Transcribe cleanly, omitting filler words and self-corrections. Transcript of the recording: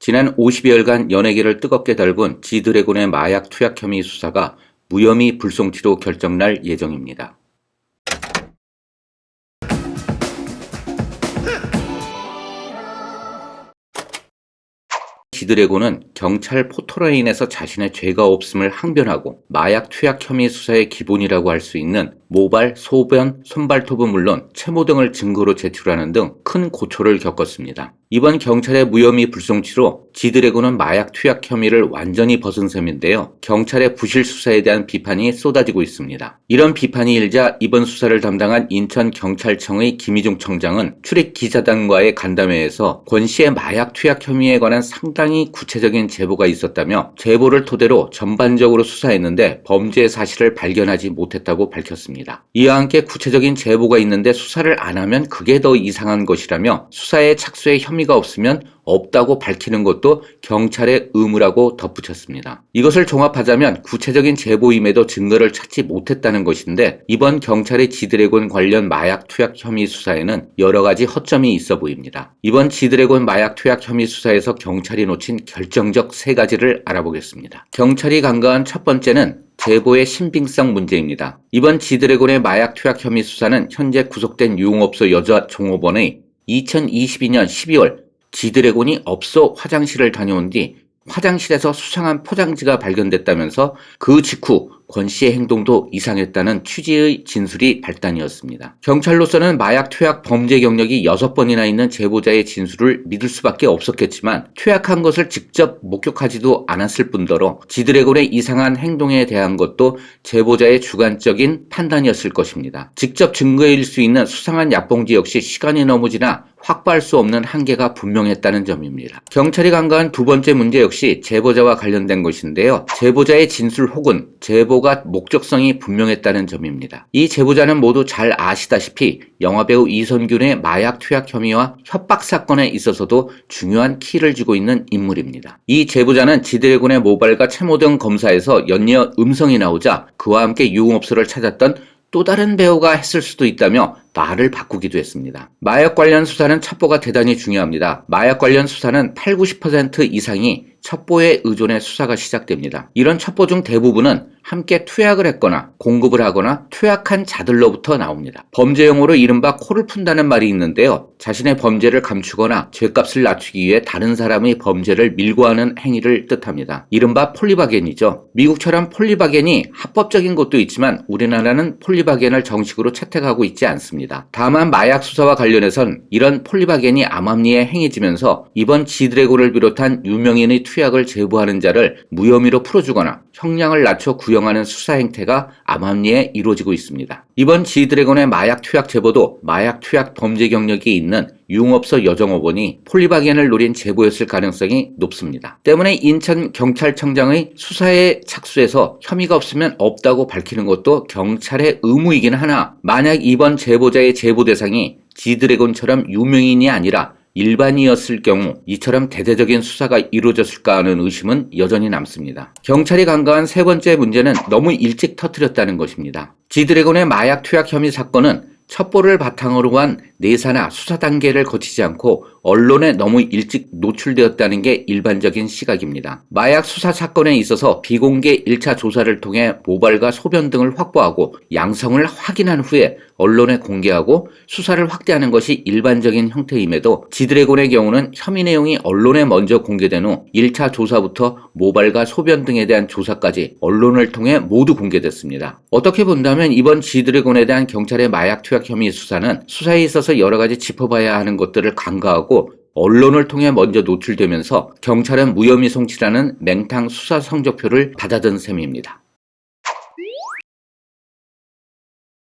지난 50여일간 연예계를 뜨겁게 달군 지드래곤의 마약 투약 혐의 수사가 무혐의 불송치로 결정날 예정입니다. 지드래곤은 경찰 포토라인에서 자신의 죄가 없음을 항변하고 마약 투약 혐의 수사의 기본이라고 할 수 있는 모발, 소변, 손발톱은 물론 채모 등을 증거로 제출하는 등 큰 고초를 겪었습니다. 이번 경찰의 무혐의 불송치로 지드래곤은 마약 투약 혐의를 완전히 벗은 셈인데요. 경찰의 부실 수사에 대한 비판이 쏟아지고 있습니다. 이런 비판이 일자 이번 수사를 담당한 인천경찰청의 김희중 청장은 출입 기자단과의 간담회에서 권 씨의 마약 투약 혐의에 관한 상당히 구체적인 제보가 있었다며 제보를 토대로 전반적으로 수사했는데 범죄 사실을 발견하지 못했다고 밝혔습니다. 이와 함께 구체적인 제보가 있는데 수사를 안 하면 그게 더 이상한 것이라며 수사에 착수의 혐의가 없으면 없다고 밝히는 것도 경찰의 의무라고 덧붙였습니다. 이것을 종합하자면 구체적인 제보임에도 증거를 찾지 못했다는 것인데 이번 경찰의 지드래곤 관련 마약 투약 혐의 수사에는 여러 가지 허점이 있어 보입니다. 이번 지드래곤 마약 투약 혐의 수사에서 경찰이 놓친 결정적 세 가지를 알아보겠습니다. 경찰이 간과한 첫 번째는 제보의 신빙성 문제입니다. 이번 지드래곤의 마약 투약 혐의 수사는 현재 구속된 유흥업소 여자 종업원의 2022년 12월 지드래곤이 업소 화장실을 다녀온 뒤 화장실에서 수상한 포장지가 발견됐다면서 그 직후 권 씨의 행동도 이상했다는 취지의 진술이 발단이었습니다. 경찰로서는 마약 투약 범죄 경력이 6번이나 있는 제보자의 진술을 믿을 수밖에 없었겠지만 투약한 것을 직접 목격하지도 않았을 뿐더러 지드래곤의 이상한 행동에 대한 것도 제보자의 주관적인 판단이었을 것입니다. 직접 증거일 수 있는 수상한 약봉지 역시 시간이 너무 지나 확보할 수 없는 한계가 분명했다는 점입니다. 경찰이 간과한 두 번째 문제 역시 제보자와 관련된 것인데요. 제보자의 진술 혹은 제보가 목적성이 분명했다는 점입니다. 이 제보자는 모두 잘 아시다시피 영화배우 이선균의 마약 투약 혐의와 협박 사건에 있어서도 중요한 키를 쥐고 있는 인물입니다. 이 제보자는 지드래곤의 모발과 채모 등 검사에서 연이어 음성이 나오자 그와 함께 유흥업소를 찾았던 또 다른 배우가 했을 수도 있다며 말을 바꾸기도 했습니다. 마약 관련 수사는 첩보가 대단히 중요합니다. 마약 관련 수사는 80-90% 이상이 첩보에 의존해 수사가 시작됩니다. 이런 첩보 중 대부분은 함께 투약을 했거나 공급을 하거나 투약한 자들로부터 나옵니다. 범죄 용어로 이른바 코를 푼다는 말이 있는데요. 자신의 범죄를 감추거나 죄값을 낮추기 위해 다른 사람의 범죄를 밀고 하는 행위를 뜻합니다. 이른바 폴리바겐이죠. 미국처럼 폴리바겐이 합법적인 곳도 있지만 우리나라는 폴리바겐을 정식으로 채택하고 있지 않습니다. 다만 마약 수사와 관련해선 이런 폴리바겐이 암암리에 행해지면서 이번 지드래곤을 비롯한 유명인의 투약을 제보하는 자를 무혐의로 풀어주거나 형량을 낮춰 구형하는 수사 행태가 암암리에 이루어지고 있습니다. 이번 지드래곤의 마약 투약 제보도 마약 투약 범죄 경력이 있는 유흥업소 여정업원이 폴리바겐을 노린 제보였을 가능성이 높습니다. 때문에 인천경찰청장의 수사에 착수해서 혐의가 없으면 없다고 밝히는 것도 경찰의 의무이긴 하나 만약 이번 제보자의 제보 대상이 지드래곤처럼 유명인이 아니라 일반이었을 경우 이처럼 대대적인 수사가 이루어졌을까 하는 의심은 여전히 남습니다. 경찰이 간과한 세 번째 문제는 너무 일찍 터뜨렸다는 것입니다. 지드래곤의 마약 투약 혐의 사건은 첩보를 바탕으로 한 내사나 수사 단계를 거치지 않고 언론에 너무 일찍 노출되었다는 게 일반적인 시각입니다. 마약 수사 사건에 있어서 비공개 1차 조사를 통해 모발과 소변 등을 확보하고 양성을 확인한 후에 언론에 공개하고 수사를 확대하는 것이 일반적인 형태임에도 지드래곤의 경우는 혐의 내용이 언론에 먼저 공개된 후 1차 조사부터 모발과 소변 등에 대한 조사까지 언론을 통해 모두 공개됐습니다. 어떻게 본다면 이번 지드래곤에 대한 경찰의 마약 투약 혐의 수사는 수사에 있어서 여러 가지 짚어봐야 하는 것들을 간과하고 언론을 통해 먼저 노출되면서 경찰은 무혐의 송치라는 맹탕 수사 성적표를 받아든 셈입니다.